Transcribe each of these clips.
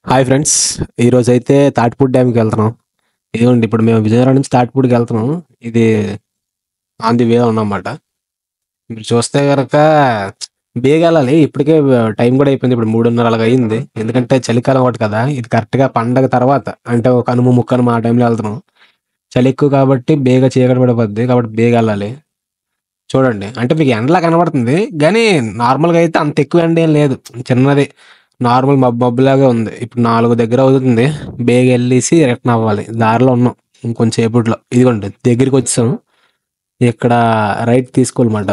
Hi friends, ఈరోజు అయితే తాటిపూడి డ్యామ్కి వెళ్తున్నాం. ఇదిగోండి, ఇప్పుడు మేము విజయనగరం నుంచి తాటిపూడికి వెళ్తున్నాం. ఇది ఆన్ ది వే ఉన్నమాట. మీరు చూస్తే కనుక బేగా వెళ్ళాలి. ఇప్పటికే టైం కూడా అయిపోయింది. ఇప్పుడు 3:30 అలాగ అయింది. ఎందుకంటే చలికాలం ఒకటి కదా, ఇది కరెక్ట్గా పండగ తర్వాత, అంటే ఒక కనుమ ముక్కనుమ ఆ టైంలో వెళ్తున్నాం. చలి ఎక్కువ కాబట్టి బేగా చీకటి పడిపోద్ది, కాబట్టి బేగా వెళ్ళాలి. చూడండి, అంటే మీకు ఎండలా కనబడుతుంది, కానీ నార్మల్గా అయితే అంత ఎక్కువ ఎండ ఏం లేదు, చిన్నది నార్మల్ మబ్బు మబ్బులాగే ఉంది. ఇప్పుడు 4 దగ్గర అవుతుంది. బేగ వెళ్ళేసి రిటర్న్ అవ్వాలి. దారిలో ఉన్నాం ఇంకొంచెం సేపట్లో. ఇదిగోండి దగ్గరికి వచ్చాం. ఇక్కడ రైట్ తీసుకోవాలన్నమాట.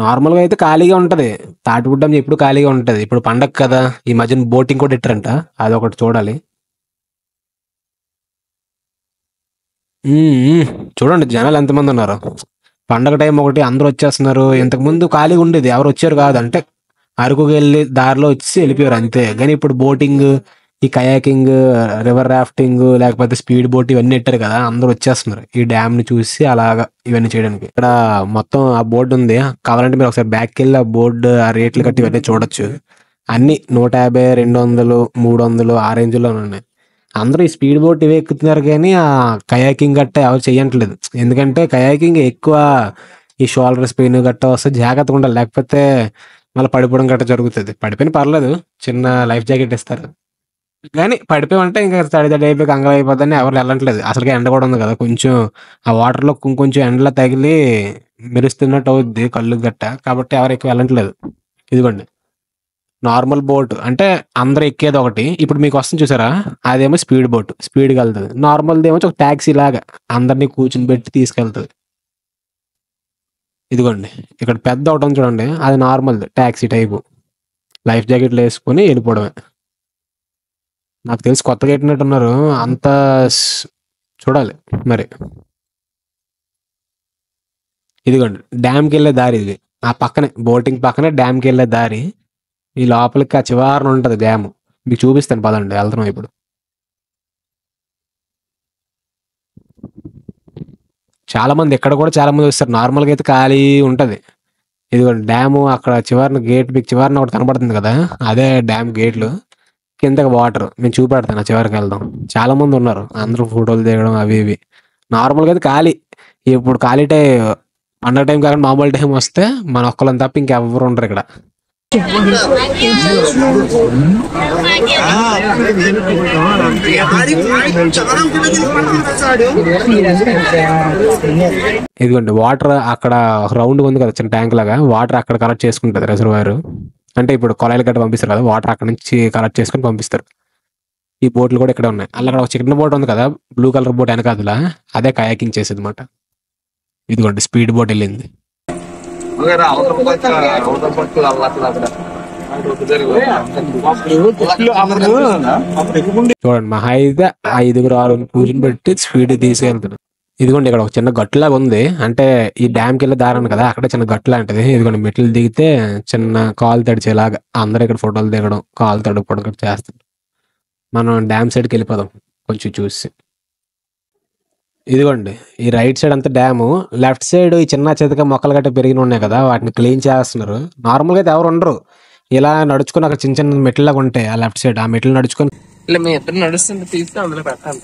నార్మల్గా అయితే ఖాళీగా ఉంటది. తాటిగుడ్డం ఎప్పుడు ఖాళీగా ఉంటది. ఇప్పుడు పండగ కదా, ఈ మధ్యన బోటింగ్ కూడా ఇట్టారంట, అదొకటి చూడాలి. చూడండి జనాలు ఎంతమంది ఉన్నారు. పండగ టైం ఒకటి అందరూ వచ్చేస్తున్నారు. ఇంతకు ముందు ఖాళీగా ఉండేది, ఎవరు వచ్చారు కాదు. అంటే అరకుకి వెళ్ళి దారిలో వచ్చి వెళ్ళిపోయారు అంతే. కానీ ఇప్పుడు బోటింగ్, ఈ కయాకింగ్, రివర్ రాఫ్టింగ్, లేకపోతే స్పీడ్ బోట్ ఇవన్నీ పెట్టారు కదా, అందరూ వచ్చేస్తున్నారు ఈ డ్యామ్ ని చూసి అలాగా ఇవన్నీ చేయడానికి. ఇక్కడ మొత్తం ఆ బోర్డు ఉంది. కావాలంటే మీరు ఒకసారి బ్యాక్కి వెళ్ళి ఆ బోర్డు, ఆ రేట్లు కట్టి ఇవన్నీ చూడొచ్చు. అన్ని 150, 200, 300 ఆ రేంజ్లో ఉన్నాయి. అందరూ ఈ స్పీడ్ బోట్ ఇవే ఎక్కుతున్నారు, కానీ ఆ కయాకింగ్ గట్ట ఎవరు చెయ్యట్లేదు. ఎందుకంటే కయాకింగ్ ఎక్కువ ఈ షోల్డర్ స్పెయిన్ గట్ట వస్తే జాగ్రత్తగా ఉండాలి, లేకపోతే మళ్ళీ పడిపోవడం గట్రా జరుగుతుంది. పడిపోయిన పర్లేదు, చిన్న లైఫ్ జాకెట్ ఇస్తారు. కానీ పడిపోయామంటే ఇంకా తడి తడి అయిపోయి కంగారు అయిపోద్దని ఎవరు వెళ్ళట్లేదు. అసలుకే ఎండ కూడా ఉంది కదా, కొంచెం ఆ వాటర్లో కొంచెం ఎండలో తగిలి మెరుస్తున్నట్టు అవుద్ది కళ్ళు గట్ట, కాబట్టి ఎవరు ఎక్కువ వెళ్ళట్లేదు. ఇదిగోండి నార్మల్ బోట్, అంటే అందరూ ఎక్కేది ఒకటి. ఇప్పుడు మీకు వస్తుంది చూసారా, అదేమో స్పీడ్ బోట్, స్పీడ్గా వెళ్తుంది. నార్మల్ది ఏమో ఒక ట్యాక్సీ లాగా అందరినీ కూర్చుని పెట్టి తీసుకెళ్తుంది. ఇదిగోండి ఇక్కడ పెద్ద ఒకటి ఉంది చూడండి, అది నార్మల్ ట్యాక్సీ టైపు. లైఫ్ జాకెట్లు వేసుకొని వెళ్ళిపోవడమే. నాకు తెలిసి కొత్తగా పెట్టినట్టున్నారు అంత. చూడాలి మరి. ఇదిగోండి డ్యామ్కి వెళ్ళే దారి ఇది. ఆ పక్కనే బోటింగ్ పక్కనే డ్యామ్కి వెళ్ళే దారి. ఈ లోపలికి ఆ చివరన ఉంటుంది డ్యామ్. మీకు చూపిస్తాను పదండి, వెళ్తున్నాం ఇప్పుడు. చాలా మంది ఇక్కడ కూడా చాలా మంది వస్తారు. నార్మల్గా అయితే ఖాళీ ఉంటుంది. ఇదిగోండి డ్యాము అక్కడ చివరిన గేట్, మీకు చివరిన ఒకటి కనబడుతుంది కదా, అదే డ్యామ్ గేట్లు. కిందకి వాటర్ నేను చూపెడతాను, చివరికి వెళ్దాం. చాలా మంది ఉన్నారు, అందరూ ఫోటోలు దిగడం అవి ఇవి. నార్మల్గా అయితే ఖాళీ. ఇప్పుడు ఖాళీ టైం పండగ టైం కాకుండా మామూలు టైం వస్తే మన ఒక్కళ్ళని తప్ప ఇంకెవ్వరు ఉండరు ఇక్కడ. ఇదిగోండి వాటర్ అక్కడ రౌండ్ ఉంది కదా, చిన్న ట్యాంక్ లాగా. వాటర్ అక్కడ కలెక్ట్ చేసుకుంటుంది రిజర్వాయర్. అంటే ఇప్పుడు కొలాయిలు గట్ట పంపిస్తారు కదా, వాటర్ అక్కడ నుంచి కలెక్ట్ చేసుకుని పంపిస్తారు. ఈ బోట్లు కూడా ఇక్కడ ఉన్నాయి. అలా ఒక చిన్న బోట్ ఉంది కదా, బ్లూ కలర్ బోట్ వెనకాల, అదే కయాకింగ్ చేసేది అనమాట. ఇదిగోండి స్పీడ్ బోట్ వెళ్ళింది. చూడండి మహా అయితే 5-6 కూర్చుని పెట్టి స్పీడ్ తీసుకెళ్తాడు. ఇదిగోండి ఇక్కడ ఒక చిన్న గట్టులాగా ఉంది. అంటే ఈ డ్యామ్కి వెళ్ళే దారాను కదా, అక్కడ చిన్న గట్టు లాంటిది. ఇదిగోండి మెట్లు దిగితే చిన్న కాలు తడిచేలాగా అందరూ ఇక్కడ ఫోటోలు దిగడం, కాలు తడుపుకోవడం కూడా చేస్తారు. మనం డ్యామ్ సైడ్కి వెళ్ళిపోదాం కొంచెం చూసి. ఇదిగోండి ఈ రైట్ సైడ్ అంతా డ్యాము, లెఫ్ట్ సైడ్ ఈ చిన్న చితక మొక్కలు గట్ట పెరిగిన ఉన్నాయి కదా, వాటిని క్లీన్ చేస్తున్నారు. నార్మల్గా అయితే ఎవరు ఉండరు. ఇలా నడుచుకుని అక్కడ చిన్న చిన్న మెట్లలాగా ఉంటాయి ఆ లెఫ్ట్ సైడ్, ఆ మెట్లు నడుచుకొని మీ ఇద్దరు నడుస్తుంటే తీస్తే అందులో పెట్టాలి.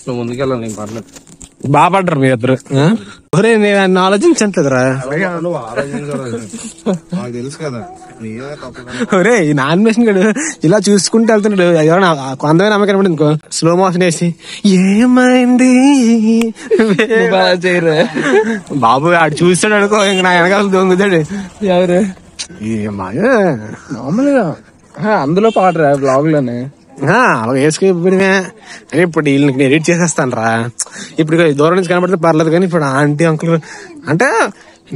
నువ్వు ముందుకెళ్ళాలి, నేను పర్లేదు. బాగా పడ్డారు మీ ఇద్దరు. ఒరే నేను ఆలోచించట్లేదురా. తెలుసు కదా ఒరే ఈ నామినేషన్ గడు ఇలా చూసుకుంటూ వెళ్తున్నాడు. ఎవరైనా కొంతమంది నమ్మకం ఇంకో స్లో మోషన్ వేసి ఏమైంది బాబు ఆడు చూస్తాడు అనుకో, ఇంక నా వెనకాల దొంగతాడు. ఎవరు మామూలుగా అందులో పాడరా బ్లాగ్ లోనే అలా వేసుకుపోయినా. ఇప్పుడు వీళ్ళకి నేను ఎడిట్ చేసేస్తాను రా. ఇప్పుడు దూరం నుంచి కనబడితే పర్లేదు, కానీ ఇప్పుడు ఆంటీ అంకుల్ అంటే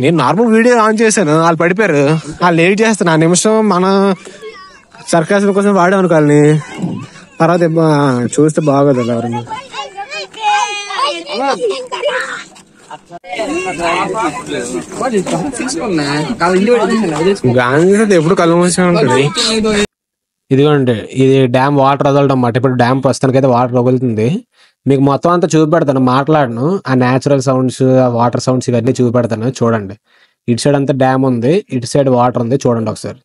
నేను నార్మల్ వీడియో ఆన్ చేశాను, వాళ్ళు పడిపోయారు, వాళ్ళు ఎడిట్ చేస్తాను. ఆ నిమిషం మన సర్కాసం కోసం వాడాం అనుకోవాలని, తర్వాత చూస్తే బాగోదు అలా ఎవరైనా. గాంధీ ఎప్పుడు కళ్ళు మూసే ఉంటుంది. ఇదిగోండి, ఇది డ్యామ్ వాటర్ వదలడం అన్నమాట. ఇప్పుడు డ్యామ్ ప్రస్తుతానికైతే వాటర్ వదులుతుంది. మీకు మొత్తం అంతా చూపెడతాను, మాట్లాడను. ఆ న్యాచురల్ సౌండ్స్, ఆ వాటర్ సౌండ్స్ ఇవన్నీ చూపెడతాను చూడండి. ఇటు సైడ్ అంతా డ్యామ్ ఉంది, ఇటు సైడ్ వాటర్ ఉంది. చూడండి ఒకసారి.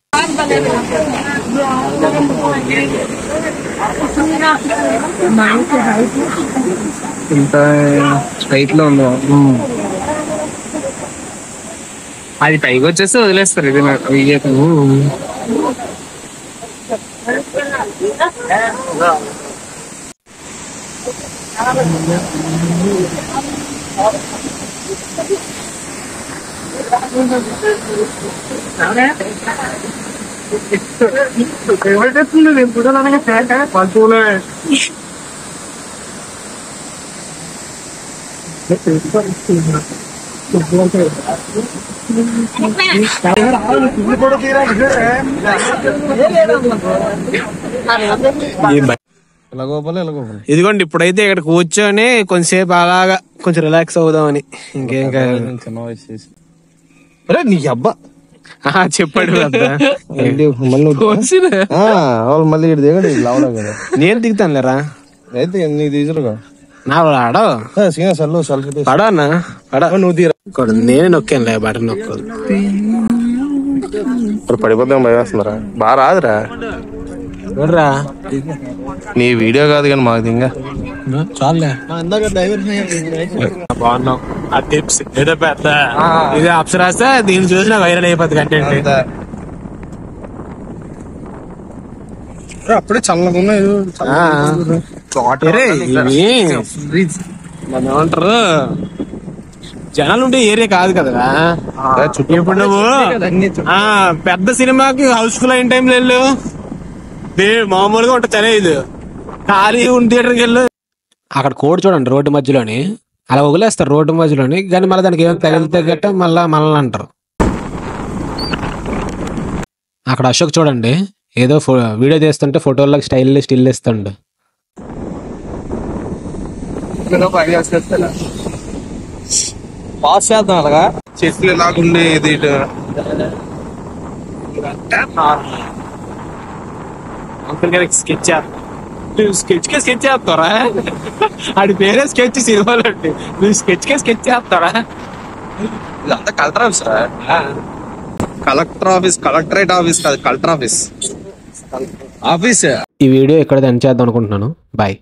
ఇంత స్ట్రైట్ లో ఉంది. అది పైకి వచ్చేస్తే వదిలేస్తారు. ఇది ఇదిగోండి, ఇప్పుడైతే ఇక్కడ కూర్చొని కొంచెంసేపు అలాగా కొంచెం రిలాక్స్ అవుదామని. ఇంకేం కాదు. చిన్న వయసు నీ అబ్బా చెప్పాడు మళ్ళీ దిగండి లావడా కదా. నేను దిగుతాను లేరా అయితే నీ తీసురుగా నా ఆడో పడో అన్నా పడో. నువ్వు తీరా నేనే నొక్కాను లే, బటన్ నొక్కోదు. ఇప్పుడు పడిపోతాం భయం వేస్తున్నారా? బాగా రాదురా. రా నీ వీడియో కాదు కానీ మాకు ఇంకా చాలే. బాగున్నావు. ఆ టిప్స్ ఏదో పెద్ద ఇది అప్సరాస్తే దీన్ని చూసినా వైరల్ అయిపోతుంది కంటెంట్. అప్పుడే చల్లగా ఉన్నాయి. ఏమంటారు, జనాలు ఉండే ఏరియా కాదు కదా. ఇప్పుడు నువ్వు పెద్ద సినిమాకి హౌస్ఫుల్ అయిన టైంలో వెళ్ళు, మామూలుగా ఉంటుంది తెలియదు. ఖాళీ ఉన్న థియేటర్కి వెళ్ళు. అక్కడ కోడ్ చూడండి రోడ్డు మధ్యలోని అలా వదిలేస్తారు రోడ్డు మధ్యలోని, కానీ మళ్ళీ దానికి ఏమైనా తగిలితే గట్ట మనల్ని అంటారు. అక్కడ అశోక్ చూడండి ఏదో వీడియో తీస్తుంటే ఫోటోలకు స్టిల్ ఇస్తుండు. పాస్ చేద్దాం అలాగా. చెట్లు ఎలాగుండే ఇది స్కెచ్ చేస్తారా? ఆడి పేరే స్కెచ్ సినిమాలు అంటే నువ్వు స్కెచ్ చేస్తారా? ఇదంతా కలెక్టర్ ఆఫీస్ రా. కలెక్టర్ ఆఫీస్, కలెక్టరేట్ ఆఫీస్ కాదు, కలెక్టర్ ఆఫీస్. ఈ వీడియో ఇక్కడ ఎండ్ చేద్దాం అనుకుంటున్నాను. బాయ్.